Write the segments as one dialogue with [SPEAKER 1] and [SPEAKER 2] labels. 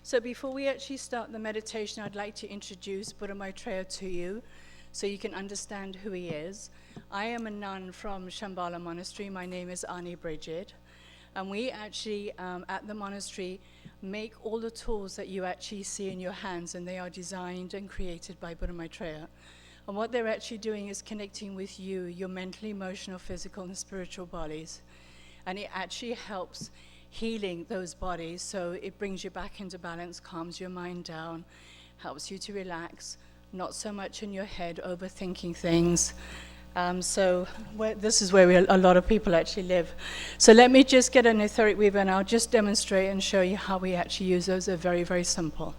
[SPEAKER 1] So before we actually start the meditation, I'd like to introduce Buddha Maitreya to you so you can understand who he is. I am a nun from Shambhala Monastery. My name is Ani Bridget. And we actually, at the monastery, make all the tools that you actually see in your hands, and they are designed and created by Buddha Maitreya. And what they're actually doing is connecting with you, your mental, emotional, physical, and spiritual bodies. And it actually helps healing those bodies, so it brings you back into balance, calms your mind down, helps you to relax, not so much in your head, overthinking things. So this is where a lot of people actually live. So let me just get an Etheric Weaver, and I'll just demonstrate and show you how we actually use those. They're very, very simple.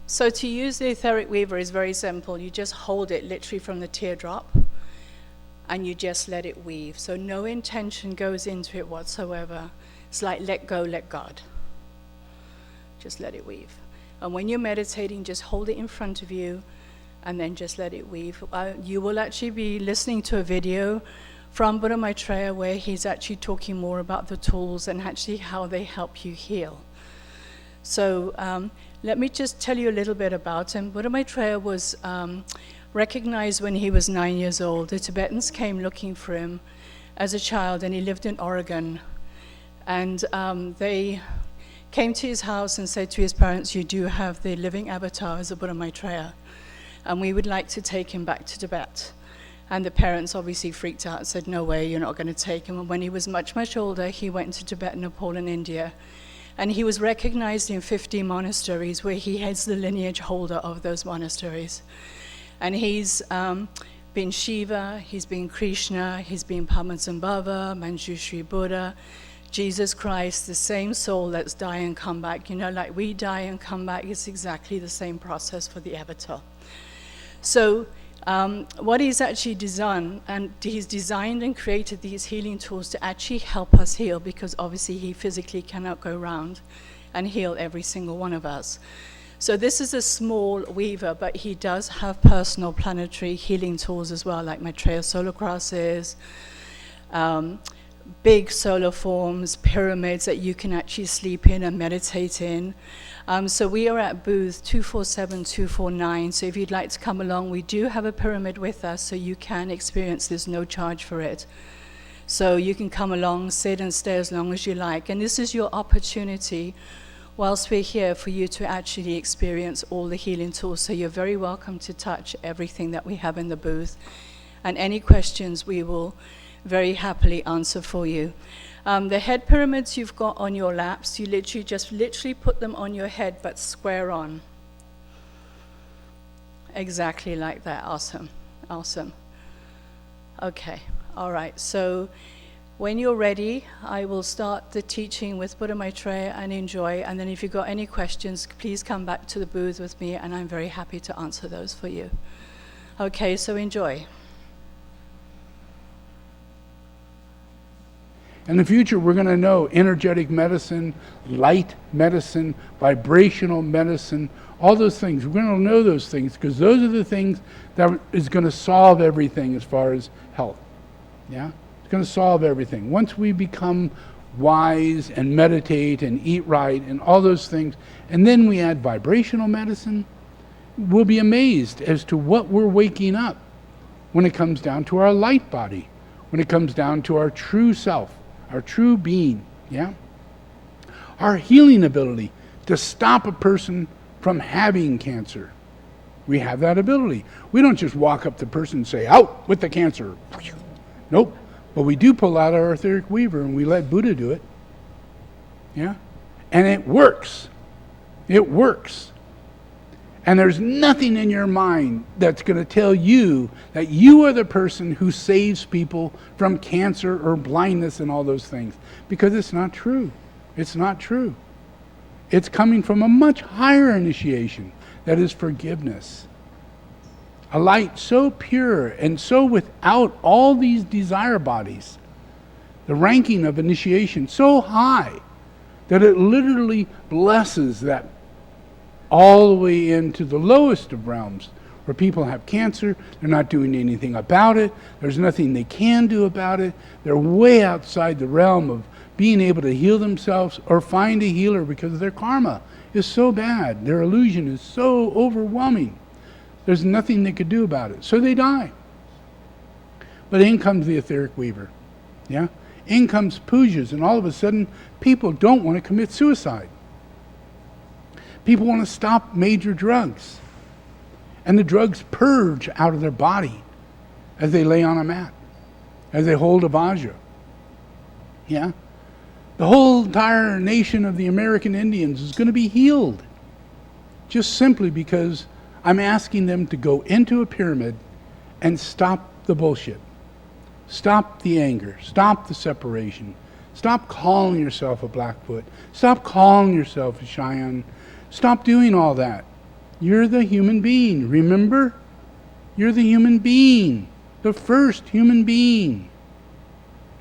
[SPEAKER 1] So to use the Etheric Weaver is very simple. You just hold it literally from the teardrop, and you just let it weave. So no intention goes into it whatsoever. It's like let go, let God. Just let it weave. And when you're meditating, just hold it in front of you, and then just let it weave. You will actually be listening to a video from Buddha Maitreya where he's actually talking more about the tools and actually how they help you heal. So let me just tell you a little bit about him. Buddha Maitreya was recognized when he was 9 years old. The Tibetans came looking for him as a child, and he lived in Oregon. And they came to his house and said to his parents, "You do have the living avatar as a Buddha Maitreya, and we would like to take him back to Tibet." And the parents obviously freaked out and said, "No way, you're not going to take him." And when he was much, much older, he went to Tibet, Nepal, and India. And he was recognized in 50 monasteries where he is the lineage holder of those monasteries. And he's been Shiva, he's been Krishna, he's been Padmasambhava, Manjushri Buddha, Jesus Christ, the same soul that's die and come back. You know, like we die and come back, it's exactly the same process for the avatar. So what he's actually done, and he's designed and created these healing tools to actually help us heal, because obviously he physically cannot go around and heal every single one of us. So this is a small weaver, but he does have personal planetary healing tools as well, like Maitreya solar crosses, big solar forms, pyramids that you can actually sleep in and meditate in. So we are at booth 247, 249. So if you'd like to come along, we do have a pyramid with us, so you can experience this, no charge for it. So you can come along, sit and stay as long as you like. And this is your opportunity, whilst we're here, for you to actually experience all the healing tools. So you're very welcome to touch everything that we have in the booth. And any questions we will very happily answer for you. The head pyramids you've got on your laps, you literally put them on your head, but square on. Exactly like that. Awesome. Awesome. Okay. All right. So when you're ready, I will start the teaching with Buddha Maitreya, and enjoy. And then if you've got any questions, please come back to the booth with me, and I'm very happy to answer those for you. Okay. So enjoy.
[SPEAKER 2] In the future, we're going to know energetic medicine, light medicine, vibrational medicine, All those things. We're going to know those things because those are the things that is going to solve everything as far as health. Yeah? It's going to solve everything. Once we become wise and meditate and eat right and all those things, and then we add vibrational medicine, we'll be amazed as to what we're waking up when it comes down to our light body, when it comes down to our true self, our true being. Yeah? Our healing ability to stop a person from having cancer. We have that ability. We don't just walk up to the person and say, out with the cancer. Nope. But we do pull out our Etheric Weaver and we let Buddha do it. Yeah? And it works. It works. And there's nothing in your mind that's going to tell you that you are the person who saves people from cancer or blindness and all those things. Because it's not true. It's not true. It's coming from a much higher initiation that is forgiveness. A light so pure and so without all these desire bodies. The ranking of initiation so high that it literally blesses that all the way into the lowest of realms where people have cancer. They're not doing anything about it. There's nothing they can do about it. They're way outside the realm of being able to heal themselves or find a healer because their karma is so bad. Their illusion is so overwhelming. There's nothing they could do about it. So they die. But in comes the Etheric Weaver. Yeah? In comes pujas, and all of a sudden, people don't want to commit suicide. People want to stop major drugs. And the drugs purge out of their body as they lay on a mat, as they hold a vajra. Yeah? The whole entire nation of the American Indians is going to be healed. Just simply because I'm asking them to go into a pyramid and stop the bullshit. Stop the anger. Stop the separation. Stop calling yourself a Blackfoot. Stop calling yourself a Cheyenne. Stop doing all that. You're the human being, remember? You're the human being. The first human being.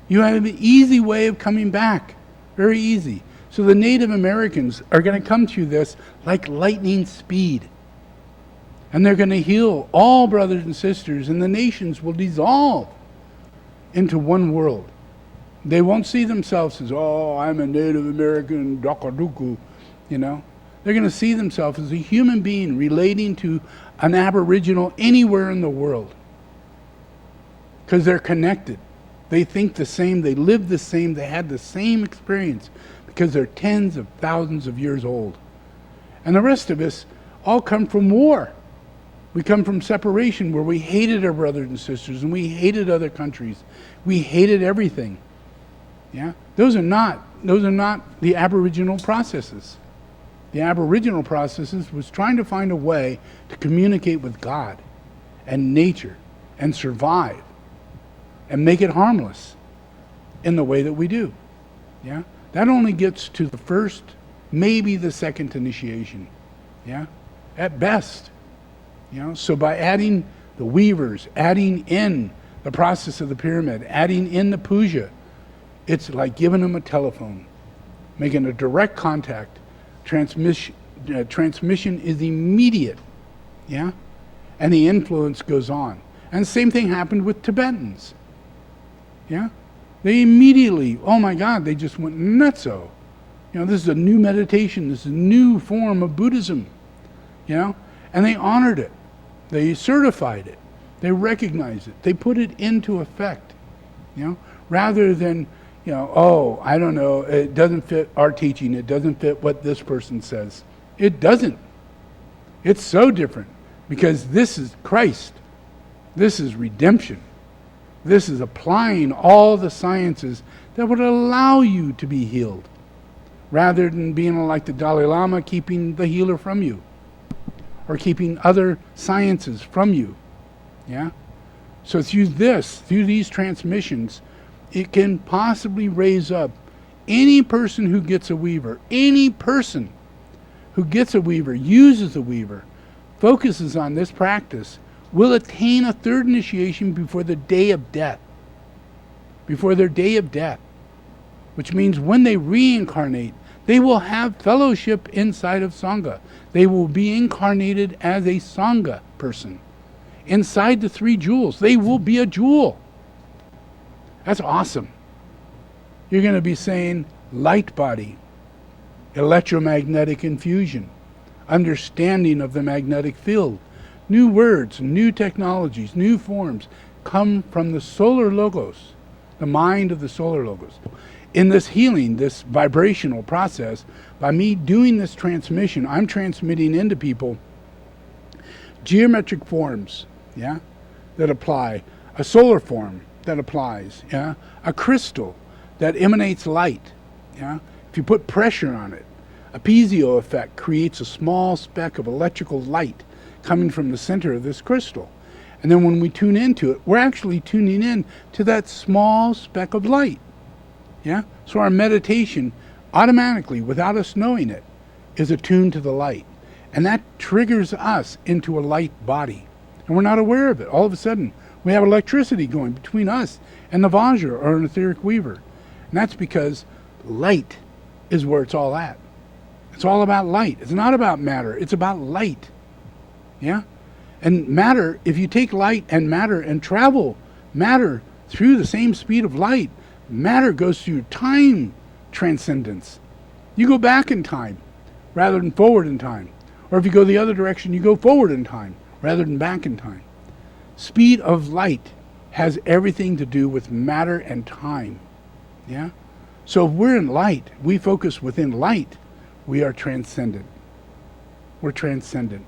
[SPEAKER 2] You have an easy way of coming back. Very easy. So the Native Americans are going to come through this like lightning speed. And they're going to heal all brothers and sisters, and the nations will dissolve into one world. They won't see themselves as, oh, I'm a Native American, Dakaduku, you know. They're going to see themselves as a human being relating to an Aboriginal anywhere in the world. Because they're connected. They think the same, they live the same, they had the same experience. Because they're tens of thousands of years old. And the rest of us all come from war. We come from separation where we hated our brothers and sisters and we hated other countries. We hated everything. Yeah? Those are not the Aboriginal processes. The Aboriginal processes was trying to find a way to communicate with God and nature and survive and make it harmless in the way that we do. Yeah? That only gets to the first, maybe the second initiation. Yeah? At best. You know, so by adding the weavers, adding in the process of the pyramid, adding in the puja, it's like giving them a telephone, making a direct contact. Transmission is immediate, yeah, and the influence goes on. And the same thing happened with Tibetans, yeah. They immediately, oh my God, they just went nutso. You know, this is a new meditation. This is a new form of Buddhism, you know, and they honored it. They certified it. They recognized it. They put it into effect, you know, rather than, you know, oh, I don't know, it doesn't fit our teaching. It doesn't fit what this person says. It doesn't. It's so different because this is Christ. This is redemption. This is applying all the sciences that would allow you to be healed rather than being like the Dalai Lama keeping the healer from you. Or keeping other sciences from you. Yeah? So through these transmissions, it can possibly raise up any person who gets a weaver, any person who gets a weaver, uses a weaver, focuses on this practice, will attain a third initiation before the day of death. Before their day of death. Which means when they reincarnate, They will have fellowship inside of Sangha. They will be incarnated as a Sangha person. Inside the 3 jewels, they will be a jewel. That's awesome. You're going to be saying light body, electromagnetic infusion, understanding of the magnetic field. New words, new technologies, new forms come from the solar logos, the mind of the solar logos. In this healing, this vibrational process, by me doing this transmission, I'm transmitting into people geometric forms, yeah, that apply, a solar form that applies, yeah, a crystal that emanates light, yeah. If you put pressure on it, a piezo effect creates a small speck of electrical light coming from the center of this crystal. And then when we tune into it, we're actually tuning in to that small speck of light. Yeah? So our meditation, automatically, without us knowing it, is attuned to the light. And that triggers us into a light body. And we're not aware of it. All of a sudden, we have electricity going between us and the Vajra or an etheric weaver. And that's because light is where it's all at. It's all about light. It's not about matter. It's about light. Yeah? And matter, if you take light and matter and travel matter through the same speed of light, matter goes through time transcendence. You go back in time rather than forward in time. Or if you go the other direction, you go forward in time rather than back in time. Speed of light has everything to do with matter and time. Yeah? So if we're in light, we focus within light, we are transcendent. We're transcendent.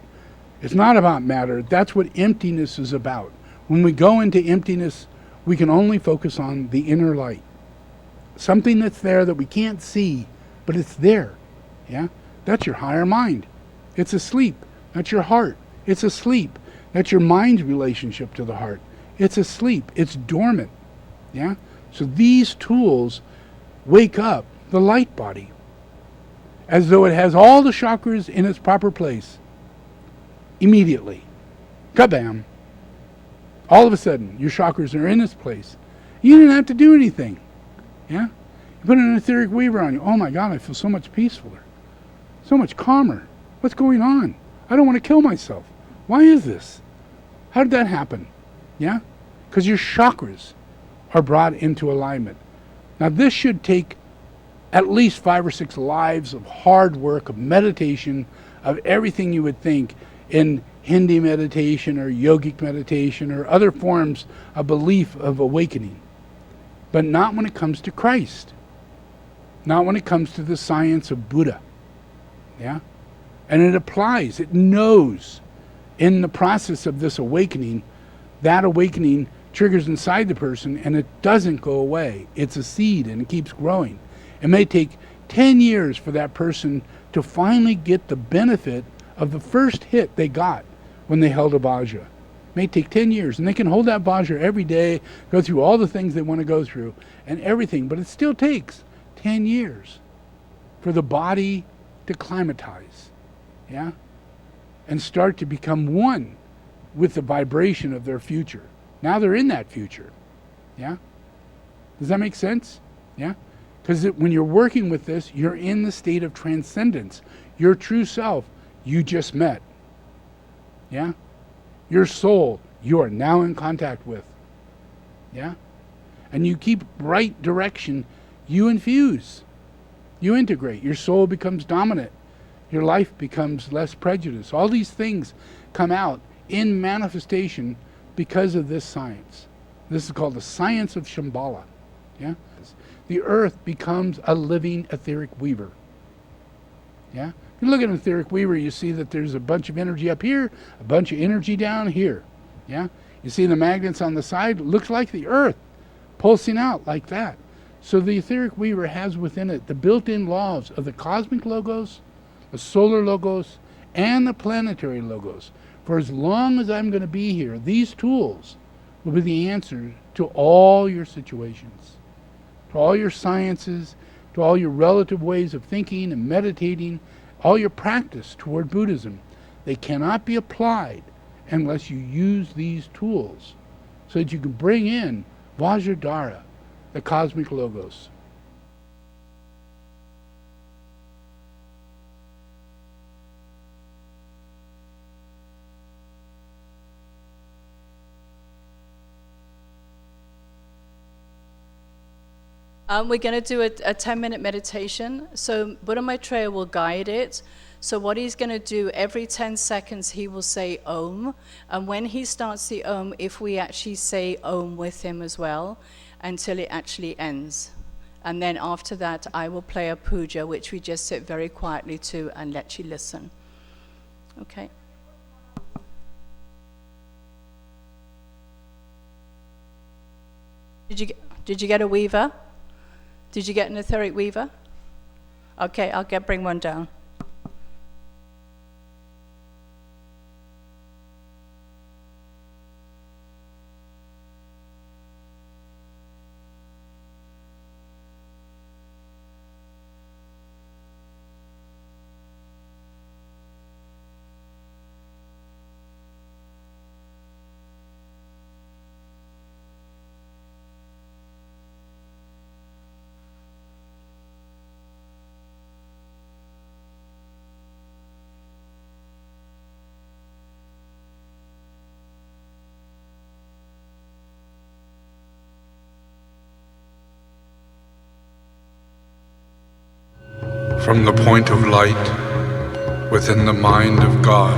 [SPEAKER 2] It's not about matter. That's what emptiness is about. When we go into emptiness, we can only focus on the inner light. Something that's there that we can't see, but it's there. Yeah? That's your higher mind. It's asleep. That's your heart. It's asleep. That's your mind's relationship to the heart. It's asleep. It's dormant. Yeah? So these tools wake up the light body as though it has all the chakras in its proper place. Immediately. Kabam. All of a sudden, your chakras are in its place. You didn't have to do anything. Yeah? You put an etheric weaver on you. Oh my God, I feel so much peacefuler. So much calmer. What's going on? I don't want to kill myself. Why is this? How did that happen? Yeah? Because your chakras are brought into alignment. Now this should take at least 5 or 6 lives of hard work, of meditation, of everything you would think in Hindi meditation or yogic meditation or other forms of belief of awakening. But not when it comes to Christ. Not when it comes to the science of Buddha. Yeah? And it applies, it knows in the process of this awakening, that awakening triggers inside the person and it doesn't go away. It's a seed and it keeps growing. It may take 10 years for that person to finally get the benefit of the first hit they got when they held a Vajra. It may take 10 years, and they can hold that Vajra every day, go through all the things they want to go through, and everything, but it still takes 10 years for the body to climatize, yeah? And start to become one with the vibration of their future. Now they're in that future, yeah? Does that make sense? Yeah? Because when you're working with this, you're in the state of transcendence. Your true self, you just met. Yeah? Your soul, you are now in contact with. Yeah? And you keep right direction, you infuse. You integrate. Your soul becomes dominant. Your life becomes less prejudice. All these things come out in manifestation because of this science. This is called the Science of Shambhala. Yeah? The earth becomes a living etheric weaver. Yeah? If you look at an etheric weaver, you see that there's a bunch of energy up here, a bunch of energy down here. Yeah? You see the magnets on the side, looks like the earth pulsing out like that. So the etheric weaver has within it the built-in laws of the cosmic logos, the solar logos, and the planetary logos. For as long as I'm going to be here, these tools will be the answer to all your situations, to all your sciences, to all your relative ways of thinking and meditating, all your practice toward Buddhism. They cannot be applied unless you use these tools so that you can bring in Vajradhara, the cosmic logos.
[SPEAKER 1] We're going to do a 10-minute meditation. So Buddha Maitreya will guide it. So what he's going to do, every 10 seconds he will say Om. And when he starts the Om, if we actually say Om with him as well, until it actually ends. And then after that, I will play a puja, which we just sit very quietly to and let you listen. Okay? Did you get a weaver? Did you get an etheric weaver? Okay, I'll bring one down.
[SPEAKER 3] From the point of light within the mind of God,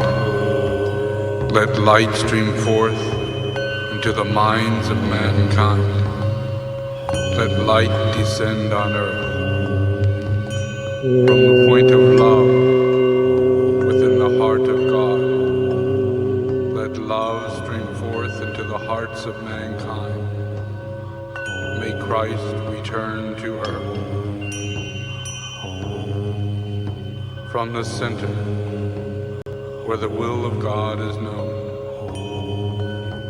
[SPEAKER 3] let light stream forth into the minds of mankind. Let light descend on earth. From the point of love within the heart of God, let love stream forth into the hearts of mankind. May Christ return to earth. From the center, where the will of God is known,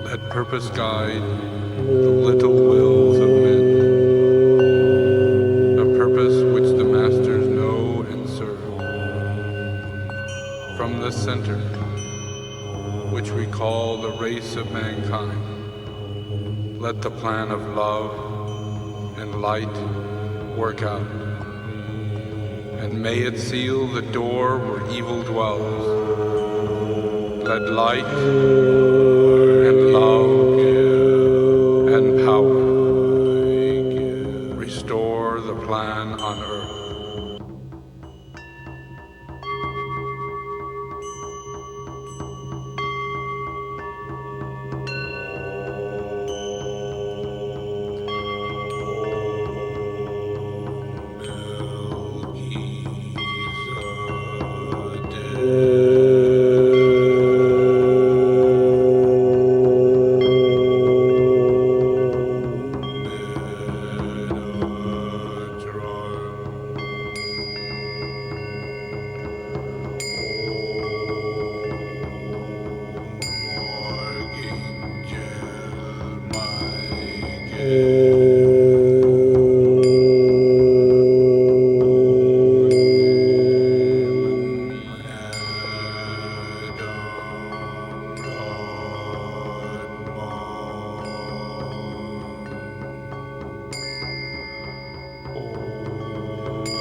[SPEAKER 3] let purpose guide the little wills of men, a purpose which the masters know and serve. From the center, which we call the race of mankind, let the plan of love and light work out. And may it seal the door where evil dwells. Let light and love and power restore the plan on earth.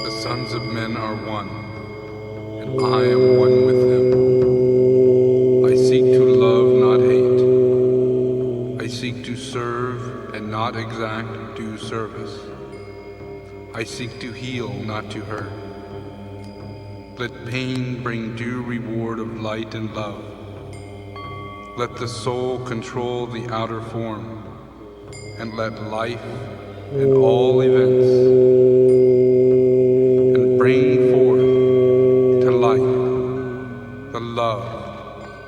[SPEAKER 3] The sons of men are one, and I am one with them. I seek to love, not hate. I seek to serve and not exact due service. I seek to heal, not to hurt. Let pain bring due reward of light and love. Let the soul control the outer form, and let life in all events bring forth to light the love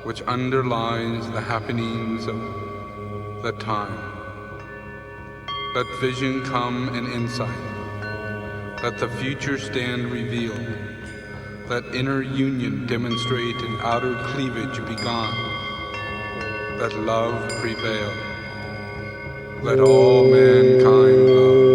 [SPEAKER 3] which underlies the happenings of the time. Let vision come in insight. Let the future stand revealed. Let inner union demonstrate and outer cleavage be gone. Let love prevail. Let all mankind love.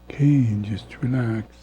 [SPEAKER 2] Okay, and just relax.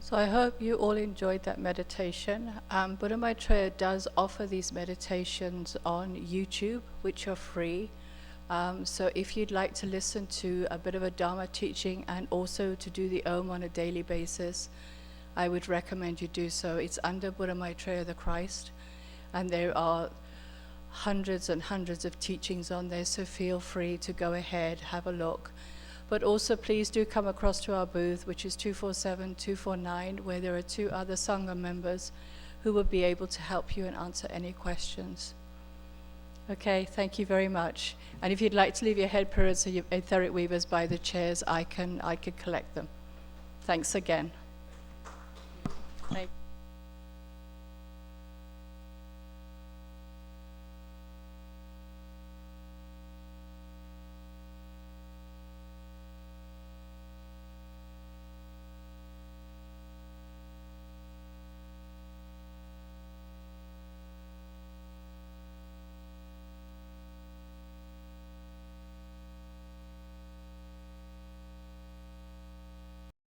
[SPEAKER 1] So I hope you all enjoyed that meditation. Buddha Maitreya does offer these meditations on YouTube, which are free. So if you'd like to listen to a bit of a Dharma teaching and also to do the Om on a daily basis, I would recommend you do so. It's under Buddha Maitreya the Christ, and there are hundreds and hundreds of teachings on there, so feel free to go ahead, have a look. But also please do come across to our booth, which is 247-249, where there are 2 other Sangha members who will be able to help you and answer any questions. Okay, thank you very much. And if you'd like to leave your head pyramids or your etheric weavers by the chairs, I could collect them. Thanks again.